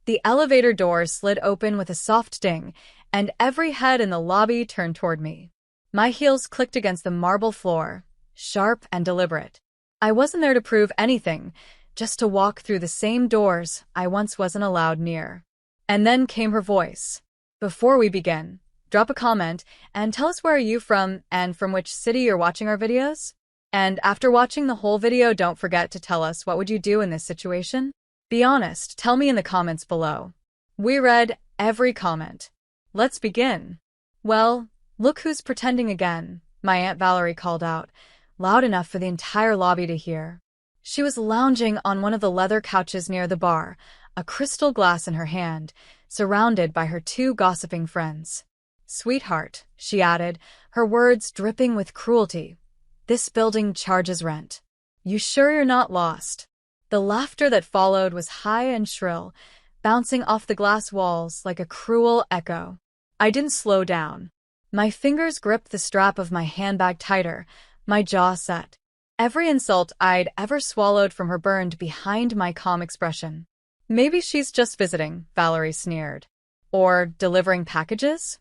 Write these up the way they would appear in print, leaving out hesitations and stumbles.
The elevator door slid open with a soft ding, and every head in the lobby turned toward me. My heels clicked against the marble floor, sharp and deliberate. I wasn't there to prove anything, just to walk through the same doors I once wasn't allowed near. And then came her voice. Before we begin, drop a comment and tell us where are you from and from which city you're watching our videos? And after watching the whole video, don't forget to tell us what would you do in this situation? Be honest, tell me in the comments below. We read every comment. Let's begin. Well, look who's pretending again, my Aunt Valerie called out, loud enough for the entire lobby to hear. She was lounging on one of the leather couches near the bar, a crystal glass in her hand, surrounded by her two gossiping friends. Sweetheart, she added, her words dripping with cruelty. This building charges rent. You sure you're not lost? The laughter that followed was high and shrill, bouncing off the glass walls like a cruel echo. I didn't slow down. My fingers gripped the strap of my handbag tighter, my jaw set. Every insult I'd ever swallowed from her burned behind my calm expression. Maybe she's just visiting, Valerie sneered. Or delivering packages?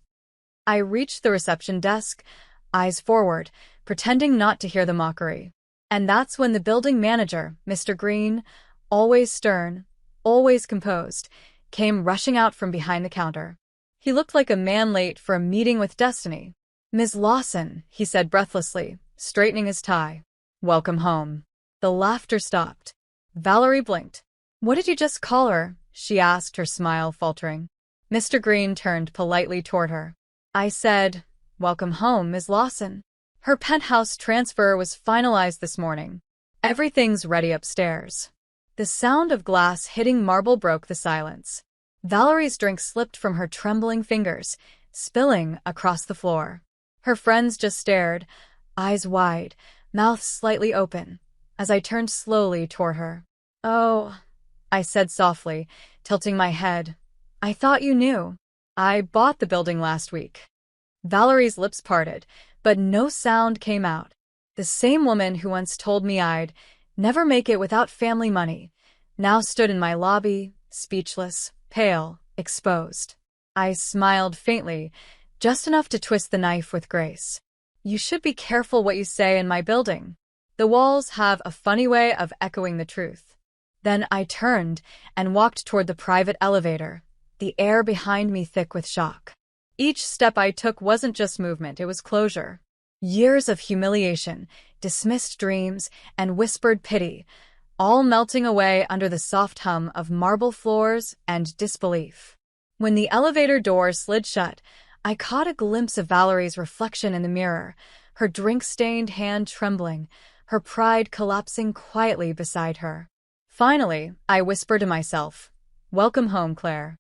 I reached the reception desk, eyes forward, pretending not to hear the mockery. And that's when the building manager, Mr. Green, always stern, always composed, came rushing out from behind the counter. He looked like a man late for a meeting with destiny. Ms. Lawson, he said breathlessly, straightening his tie. Welcome home. The laughter stopped. Valerie blinked. What did you just call her? She asked, her smile faltering. Mr. Green turned politely toward her. I said, welcome home, Ms. Lawson. Her penthouse transfer was finalized this morning. Everything's ready upstairs. The sound of glass hitting marble broke the silence. Valerie's drink slipped from her trembling fingers, spilling across the floor. Her friends just stared, eyes wide, mouths slightly open, as I turned slowly toward her. Oh, I said softly, tilting my head. I thought you knew. I bought the building last week. Valerie's lips parted, but no sound came out. The same woman who once told me I'd never make it without family money now stood in my lobby, speechless, pale, exposed. I smiled faintly, just enough to twist the knife with grace. You should be careful what you say in my building. The walls have a funny way of echoing the truth. Then I turned and walked toward the private elevator, the air behind me thick with shock. Each step I took wasn't just movement, it was closure. Years of humiliation, dismissed dreams, and whispered pity, all melting away under the soft hum of marble floors and disbelief. When the elevator door slid shut, I caught a glimpse of Valerie's reflection in the mirror, her drink-stained hand trembling, her pride collapsing quietly beside her. Finally, I whispered to myself, welcome home, Claire.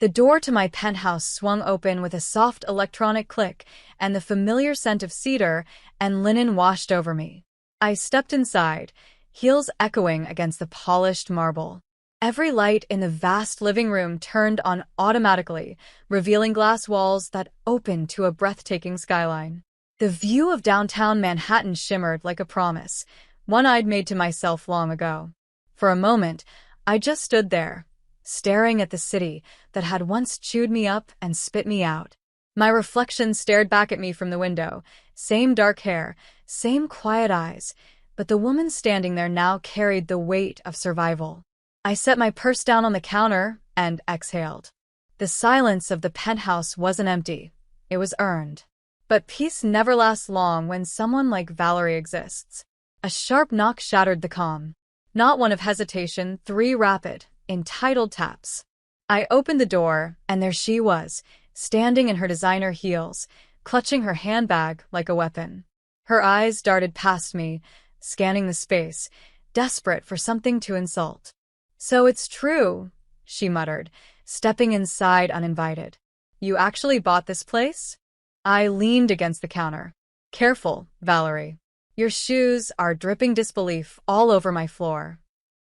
The door to my penthouse swung open with a soft electronic click, and the familiar scent of cedar and linen washed over me. I stepped inside, heels echoing against the polished marble. Every light in the vast living room turned on automatically, revealing glass walls that opened to a breathtaking skyline. The view of downtown Manhattan shimmered like a promise, one I'd made to myself long ago. For a moment, I just stood there, staring at the city that had once chewed me up and spit me out. My reflection stared back at me from the window, same dark hair, same quiet eyes, but the woman standing there now carried the weight of survival. I set my purse down on the counter and exhaled. The silence of the penthouse wasn't empty, it was earned. But peace never lasts long when someone like Valerie exists. A sharp knock shattered the calm. Not one of hesitation, 3 rapid, entitled taps. I opened the door, and there she was, standing in her designer heels, clutching her handbag like a weapon. Her eyes darted past me, scanning the space, desperate for something to insult. So it's true, she muttered, stepping inside uninvited. You actually bought this place? I leaned against the counter. Careful, Valerie. Your shoes are dripping disbelief all over my floor.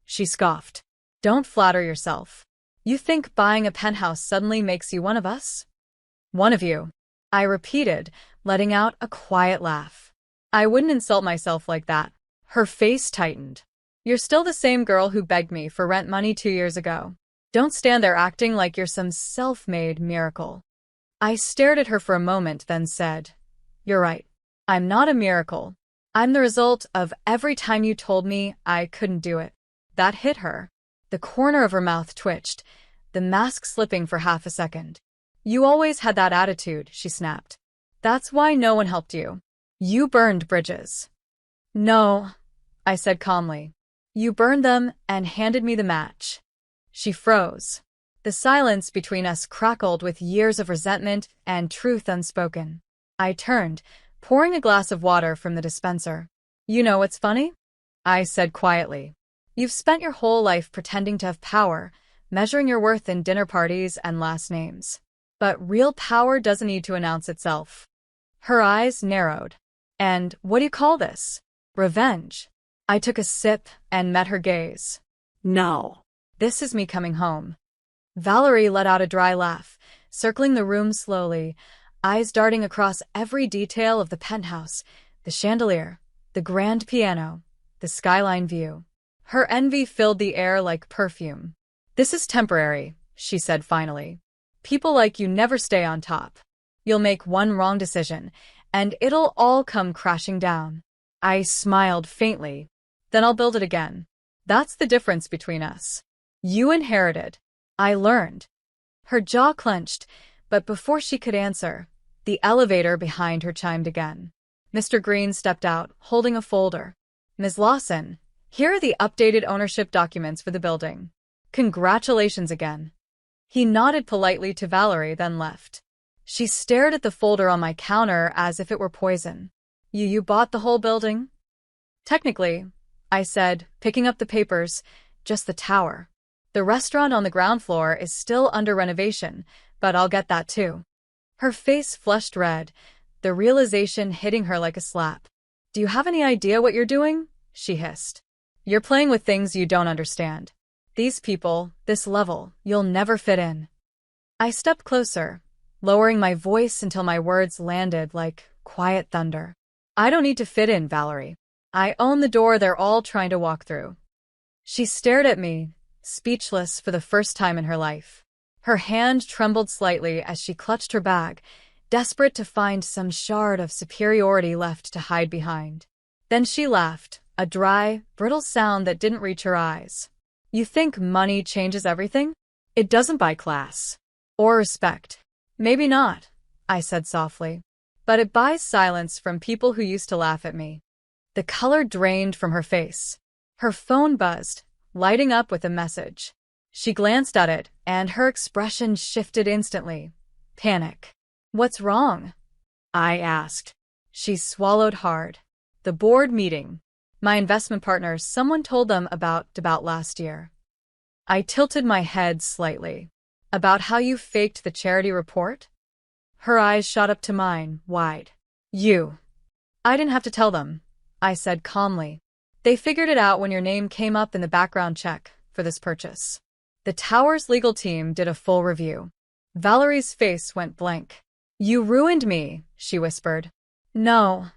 She scoffed. Don't flatter yourself. You think buying a penthouse suddenly makes you one of us? One of you, I repeated, letting out a quiet laugh. I wouldn't insult myself like that. Her face tightened. You're still the same girl who begged me for rent money 2 years ago. Don't stand there acting like you're some self-made miracle. I stared at her for a moment, then said, "You're right. I'm not a miracle. I'm the result of every time you told me I couldn't do it." That hit her. The corner of her mouth twitched, the mask slipping for half a second. "You always had that attitude," she snapped. "That's why no one helped you. You burned bridges." "No," I said calmly. "You burned them and handed me the match." She froze. The silence between us crackled with years of resentment and truth unspoken. I turned, pouring a glass of water from the dispenser. "You know what's funny?" I said quietly. "You've spent your whole life pretending to have power, measuring your worth in dinner parties and last names. But real power doesn't need to announce itself." Her eyes narrowed. "And what do you call this? Revenge?" I took a sip and met her gaze. "No. This is me coming home." Valerie let out a dry laugh, circling the room slowly, eyes darting across every detail of the penthouse, the chandelier, the grand piano, the skyline view. Her envy filled the air like perfume. "This is temporary," she said finally. "People like you never stay on top. You'll make one wrong decision, and it'll all come crashing down." I smiled faintly. "Then I'll build it again. That's the difference between us. You inherited. I learned." Her jaw clenched, but before she could answer, the elevator behind her chimed again. Mr. Green stepped out, holding a folder. "Ms. Lawson, here are the updated ownership documents for the building. Congratulations again." He nodded politely to Valerie, then left. She stared at the folder on my counter as if it were poison. You bought the whole building?" "Technically," I said, picking up the papers, "just the tower. The restaurant on the ground floor is still under renovation, but I'll get that too." Her face flushed red, the realization hitting her like a slap. "Do you have any idea what you're doing?" she hissed. "You're playing with things you don't understand. These people, this level, you'll never fit in." I stepped closer, lowering my voice until my words landed like quiet thunder. "I don't need to fit in, Valerie. I own the door they're all trying to walk through." She stared at me, speechless for the first time in her life. Her hand trembled slightly as she clutched her bag, desperate to find some shard of superiority left to hide behind. Then she laughed, a dry, brittle sound that didn't reach her eyes. "You think money changes everything? It doesn't buy class. Or respect." "Maybe not," I said softly. "But it buys silence from people who used to laugh at me." The color drained from her face. Her phone buzzed, lighting up with a message. She glanced at it, and her expression shifted instantly. Panic. "What's wrong?" I asked. She swallowed hard. "The board meeting. My investment partners, someone told them about last year." I tilted my head slightly. "About how you faked the charity report?" Her eyes shot up to mine, wide. "You." "I didn't have to tell them," I said calmly. "They figured it out when your name came up in the background check for this purchase." The tower's legal team did a full review. Valerie's face went blank. "You ruined me," she whispered. "No,"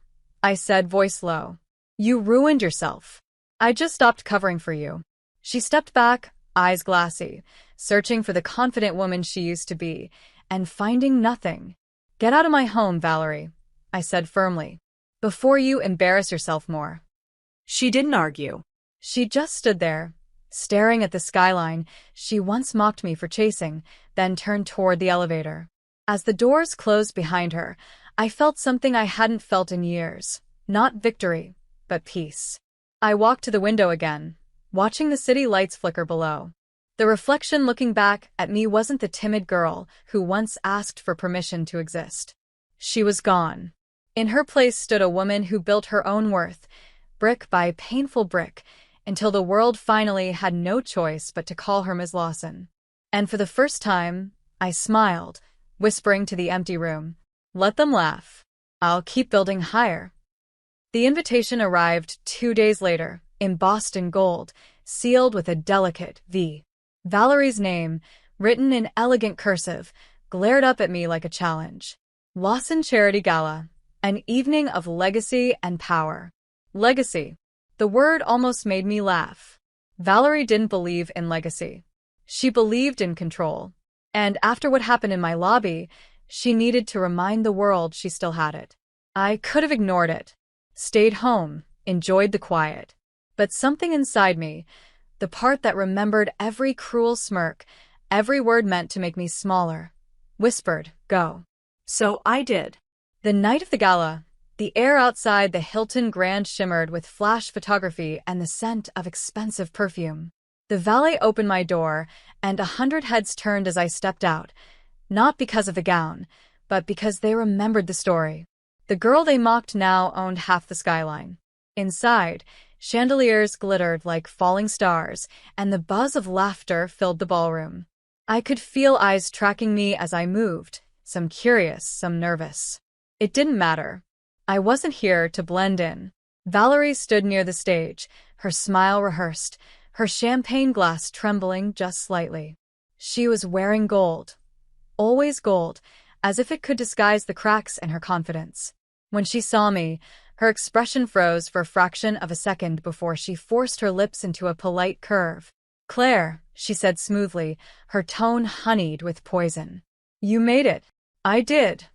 I said, voice low. "You ruined yourself. I just stopped covering for you." She stepped back, eyes glassy, searching for the confident woman she used to be, and finding nothing. "Get out of my home, Valerie," I said firmly, "before you embarrass yourself more." She didn't argue. She just stood there, staring at the skyline she once mocked me for chasing, then turned toward the elevator. As the doors closed behind her, I felt something I hadn't felt in years. Not victory, but peace. I walked to the window again, watching the city lights flicker below. The reflection looking back at me wasn't the timid girl who once asked for permission to exist. She was gone. In her place stood a woman who built her own worth, brick by painful brick, until the world finally had no choice but to call her Ms. Lawson. And for the first time, I smiled, whispering to the empty room, "Let them laugh. I'll keep building higher." The invitation arrived 2 days later, embossed in gold, sealed with a delicate V. Valerie's name, written in elegant cursive, glared up at me like a challenge. Lawson Charity Gala, an evening of legacy and power. Legacy. The word almost made me laugh. Valerie didn't believe in legacy. She believed in control. And after what happened in my lobby, she needed to remind the world she still had it. I could have ignored it, stayed home, enjoyed the quiet. But something inside me, the part that remembered every cruel smirk, every word meant to make me smaller, whispered, "Go." So I did. The night of the gala, the air outside the Hilton Grand shimmered with flash photography and the scent of expensive perfume. The valet opened my door, and 100 heads turned as I stepped out, not because of the gown, but because they remembered the story. The girl they mocked now owned half the skyline. Inside, chandeliers glittered like falling stars, and the buzz of laughter filled the ballroom. I could feel eyes tracking me as I moved, some curious, some nervous. It didn't matter. I wasn't here to blend in. Valerie stood near the stage, her smile rehearsed, her champagne glass trembling just slightly. She was wearing gold. Always gold, as if it could disguise the cracks in her confidence. When she saw me, her expression froze for a fraction of a second before she forced her lips into a polite curve. "Claire," she said smoothly, her tone honeyed with poison. "You made it." "I did,"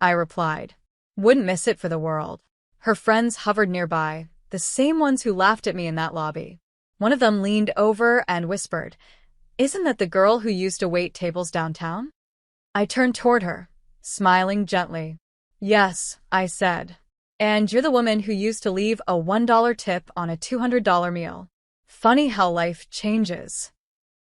I replied. "Wouldn't miss it for the world." Her friends hovered nearby, the same ones who laughed at me in that lobby. One of them leaned over and whispered, "Isn't that the girl who used to wait tables downtown?" I turned toward her, smiling gently. "Yes," I said. "And you're the woman who used to leave a $1 tip on a $200 meal." Funny how life changes.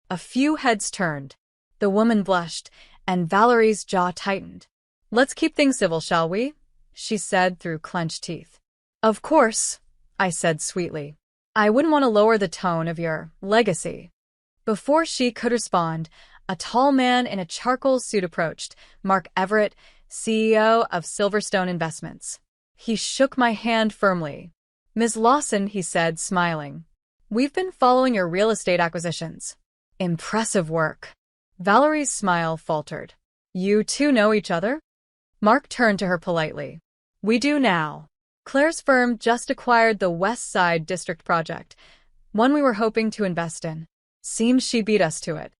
A few heads turned. The woman blushed, and Valerie's jaw tightened. "Let's keep things civil, shall we?" she said through clenched teeth. "Of course," I said sweetly. "I wouldn't want to lower the tone of your legacy." Before she could respond, a tall man in a charcoal suit approached, Mark Everett, CEO of Silverstone Investments. He shook my hand firmly. "Ms. Lawson," he said, smiling. "We've been following your real estate acquisitions." "Impressive work." Valerie's smile faltered. "You two know each other?" Mark turned to her politely. "We do now. Claire's firm just acquired the West Side District project, one we were hoping to invest in. Seems she beat us to it."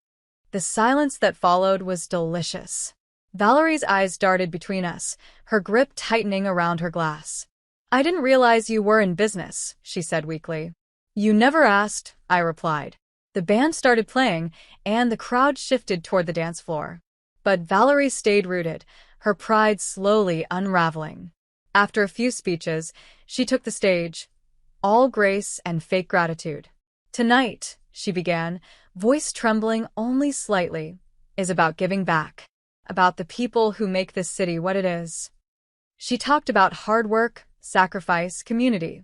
The silence that followed was delicious. Valerie's eyes darted between us, her grip tightening around her glass. "I didn't realize you were in business," she said weakly. "You never asked," I replied. The band started playing, and the crowd shifted toward the dance floor. But Valerie stayed rooted, her pride slowly unraveling. After a few speeches, she took the stage, all grace and fake gratitude. "Tonight," she began, voice trembling only slightly, "is about giving back, about the people who make this city what it is." She talked about hard work, sacrifice, community,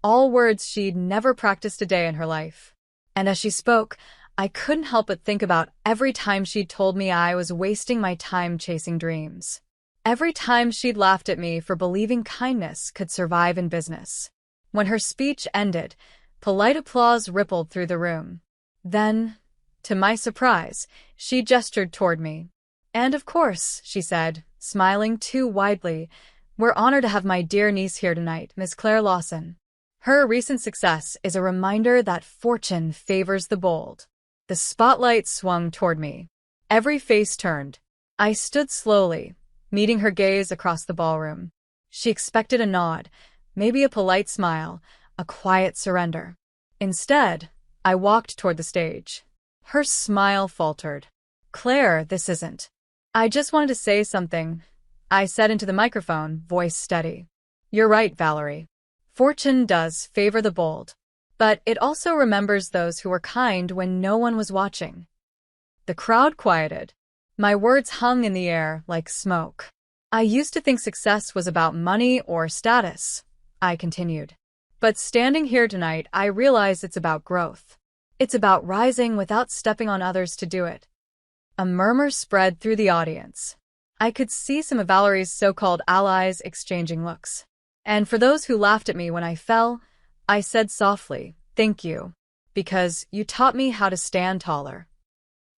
all words she'd never practiced a day in her life. And as she spoke, I couldn't help but think about every time she'd told me I was wasting my time chasing dreams. Every time she'd laughed at me for believing kindness could survive in business. When her speech ended, polite applause rippled through the room. Then, to my surprise, she gestured toward me. "And of course," she said, smiling too widely, "we're honored to have my dear niece here tonight, Miss Claire Lawson. Her recent success is a reminder that fortune favors the bold." The spotlight swung toward me. Every face turned. I stood slowly, meeting her gaze across the ballroom. She expected a nod, maybe a polite smile, a quiet surrender. Instead, I walked toward the stage. Her smile faltered. "Claire, this isn't." "I just wanted to say something," I said into the microphone, voice steady. "You're right, Valerie. Fortune does favor the bold, but it also remembers those who were kind when no one was watching." The crowd quieted. My words hung in the air like smoke. "I used to think success was about money or status," I continued. "But standing here tonight, I realize it's about growth. It's about rising without stepping on others to do it." A murmur spread through the audience. I could see some of Valerie's so-called allies exchanging looks. And for those who laughed at me when I fell, I said softly, "Thank you, because you taught me how to stand taller."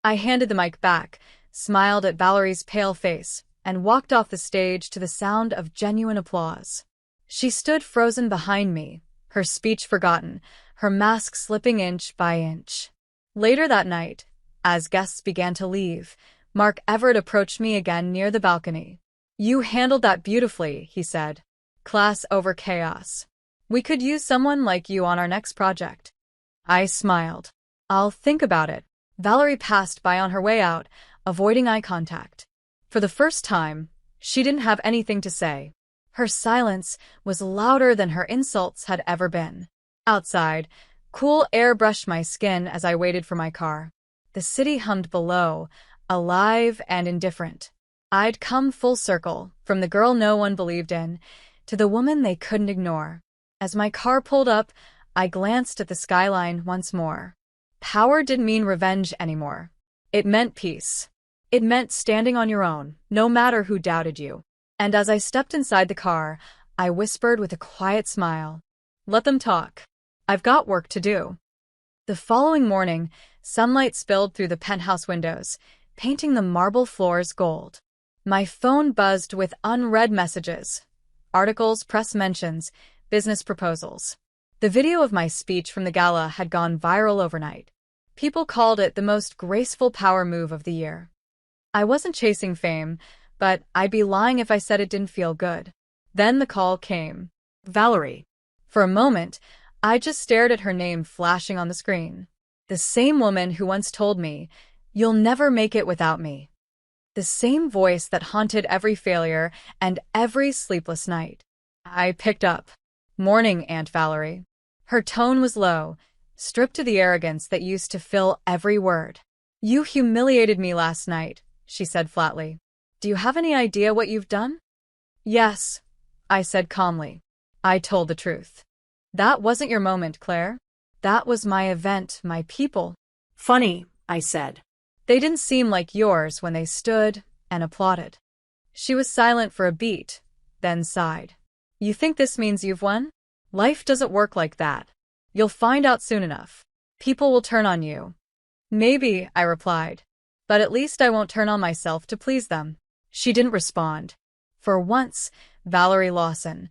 I handed the mic back, smiled at Valerie's pale face, and walked off the stage to the sound of genuine applause. She stood frozen behind me, her speech forgotten, her mask slipping inch by inch. Later that night, As guests began to leave, Mark Everett approached me again near the balcony. "You handled that beautifully," he said. "Class over chaos. We could use someone like you on our next project." I smiled. "I'll think about it." Valerie passed by on her way out, avoiding eye contact. For the first time, she didn't have anything to say. Her silence was louder than her insults had ever been. Outside, cool air brushed my skin as I waited for my car. The city hummed below, alive and indifferent. I'd come full circle, from the girl no one believed in, to the woman they couldn't ignore. As my car pulled up, I glanced at the skyline once more. Power didn't mean revenge anymore. It meant peace. It meant standing on your own, no matter who doubted you. And as I stepped inside the car, I whispered with a quiet smile, "Let them talk. I've got work to do." The following morning, sunlight spilled through the penthouse windows, painting the marble floors gold. My phone buzzed with unread messages, articles, press mentions, business proposals. The video of my speech from the gala had gone viral overnight. People called it the most graceful power move of the year. I wasn't chasing fame, but I'd be lying if I said it didn't feel good. Then the call came. Valerie. For a moment, I just stared at her name flashing on the screen. The same woman who once told me, "You'll never make it without me." The same voice that haunted every failure and every sleepless night. I picked up. "Morning, Aunt Valerie." Her tone was low, stripped of the arrogance that used to fill every word. "You humiliated me last night," she said flatly. "Do you have any idea what you've done?" "Yes," I said calmly. I told the truth. "That wasn't your moment, Claire. That was my event, my people." "Funny," I said. "They didn't seem like yours when they stood and applauded." She was silent for a beat, then sighed. "You think this means you've won? Life doesn't work like that. You'll find out soon enough. People will turn on you." "Maybe," I replied. "But at least I won't turn on myself to please them." She didn't respond. For once, Valerie Lawson,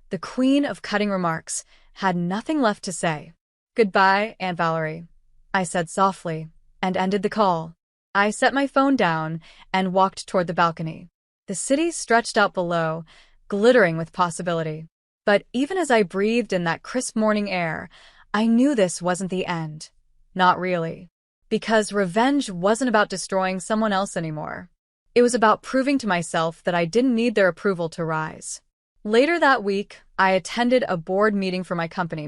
the queen of cutting remarks, had nothing left to say. "Goodbye, Aunt Valerie," I said softly, and ended the call. I set my phone down and walked toward the balcony. The city stretched out below, glittering with possibility. But even as I breathed in that crisp morning air, I knew this wasn't the end. Not really. Because revenge wasn't about destroying someone else anymore. It was about proving to myself that I didn't need their approval to rise. Later that week, I attended a board meeting for my company.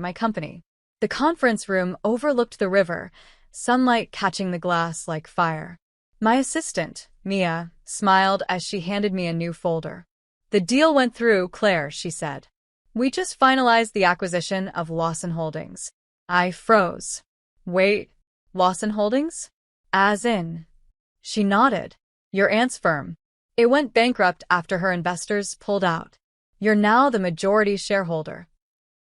The conference room overlooked the river, sunlight catching the glass like fire. My assistant, Mia, smiled as she handed me a new folder. "The deal went through, Claire," she said. "We just finalized the acquisition of Lawson Holdings." I froze. "Wait, Lawson Holdings? As in?" She nodded. "Your aunt's firm. It went bankrupt after her investors pulled out. You're now the majority shareholder."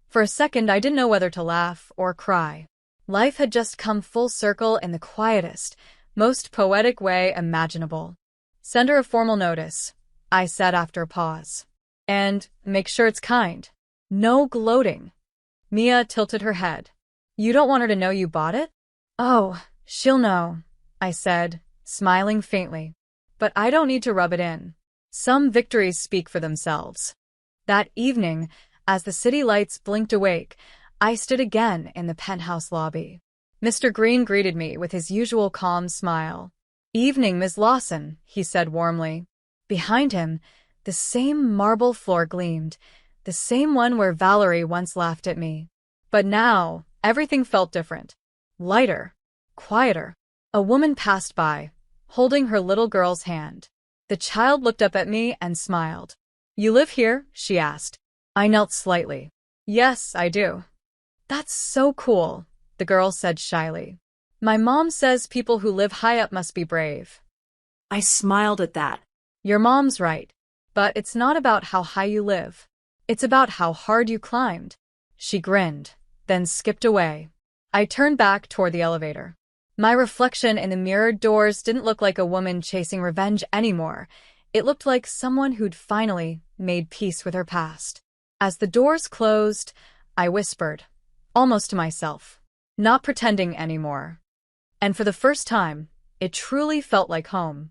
For a second, I didn't know whether to laugh or cry. Life had just come full circle in the quietest, most poetic way imaginable. "Send her a formal notice," I said after a pause. "And make sure it's kind. No gloating." Mia tilted her head. "You don't want her to know you bought it?" "Oh, she'll know," I said, smiling faintly. "But I don't need to rub it in. Some victories speak for themselves." That evening, as the city lights blinked awake, I stood again in the penthouse lobby. Mr. Green greeted me with his usual calm smile. "Evening, Ms. Lawson," he said warmly. Behind him, the same marble floor gleamed, the same one where Valerie once laughed at me. But now, everything felt different. Lighter. Quieter. A woman passed by, holding her little girl's hand. The child looked up at me and smiled. "You live here?" she asked. I knelt slightly. "Yes, I do." "That's so cool," the girl said shyly. "My mom says people who live high up must be brave." I smiled at that. "Your mom's right. But it's not about how high you live. It's about how hard you climbed." She grinned, then skipped away. I turned back toward the elevator. My reflection in the mirrored doors didn't look like a woman chasing revenge anymore. It looked like someone who'd finally made peace with her past. As the doors closed, I whispered, almost to myself, "Not pretending anymore." And for the first time, It truly felt like home.